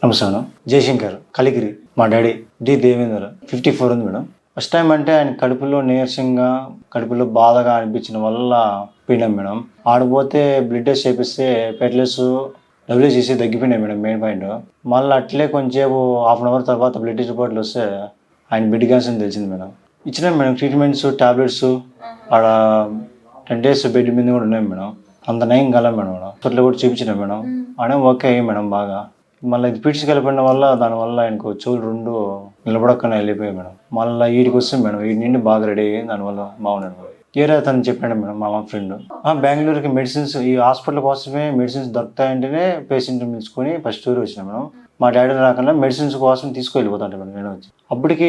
నమస్తే మేడం. జయశంకర్, కలిగిరి. మా daddy D Devender. 54 ఉంది మేడం. ఫస్ట్ టైం అంటే ఆయన కడుపులో నీరసంగా, కడుపులో బాధగా అనిపించిన వల్ల పోయినాం మేడం. ఆడపోతే బ్లడ్ టెస్ట్ చేపిస్తే ప్లేట్లెట్స్ డబ్ల్యూసీసీ తగ్గిపోయినాయి మేడం. Main point. మళ్ళీ అట్లే కొంచెంసేపు హాఫ్ అన్ అవర్ తర్వాత బ్లడ్ టెస్ట్ రిపోర్ట్లు వస్తే ఆయన బెడ్ క్యాన్సర్ అని తెలిసింది మేడం. ఇచ్చినాం మేడం ట్రీట్మెంట్స్, టాబ్లెట్స్. ఆడ 10 days బెడ్ మీద కూడా ఉన్నాయి మేడం. అంత నయం కల మేడం. హాస్పిటల్ కూడా చూపించినాం మేడం. ఆడే ఓకే అయ్యి మేడం బాగా. మళ్ళీ ఇది పిట్స్ కలిపిన వల్ల దానివల్ల ఆయనకు చెవులు 2 నిలబడకుండా వెళ్ళిపోయాయి మేడం. మళ్ళీ వీడికి వస్తుంది మేడం. వీడి నుండి బాగా రెడీ అయ్యి దానివల్ల బాగున్నాడు మేడం. ఏరే అతను చెప్పాడు మేడం మా ఫ్రెండ్. బెంగళూరుకి మెడిసిన్స్, ఈ హాస్పిటల్ కోసమే మెడిసిన్స్ దొరుకుతాయంటేనే పేషెంట్ పిలుచుకొని ఫస్ట్ ఊరు వచ్చినా మేడం. మా డాడీ రాకుండా మెడిసిన్స్ కోసం తీసుకెళ్ళిపోతాంటే మేడం నేను వచ్చి. అప్పటికి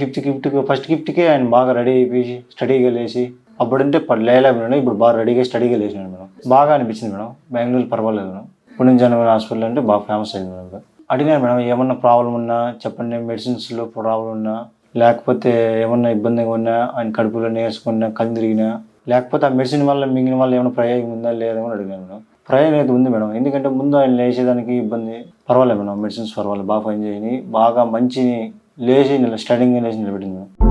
5th గిఫ్ట్కి, ఫస్ట్ గిఫ్ట్కి ఆయన బాగా రెడీ అయిపోయి స్టడీగా లేచి, అప్పుడంటే లేలే మేడం. ఇప్పుడు బాగా రెడీగా స్టడీగా లేచినాడు మేడం. బాగా అనిపించింది మేడం. బెంగళూరు పర్వాలేదు మేడం. పుణ్యజనవరి హాస్పిటల్ అంటే బాగా ఫేమస్ అయింది మేడం. అడిగాను మేడం, ఏమన్నా ప్రాబ్లం ఉన్నా చెప్పండి, మెడిసిన్స్లో ప్రాబ్లం ఉన్నా, లేకపోతే ఏమన్నా ఇబ్బందిగా ఉన్నా, ఆయన కడుపులో నేర్చుకున్నా, కళ్ళు తిరిగినా, లేకపోతే ఆ మెడిసిన్ వల్ల మిగిలిన వల్ల ఏమైనా ప్రయోగం ఉందా లేదా అని అడిగాను మేడం. ప్రయోగం అయితే ఉంది మేడం. ఎందుకంటే ముందు ఆయన లేచేదానికి ఇబ్బంది, పర్వాలేదు మేడం. మెడిసిన్స్ పర్వాలేదు, బాగా పని చేయని, బాగా మంచి లేచి స్టడీగా లేచి నిలబెట్టింది మేడం.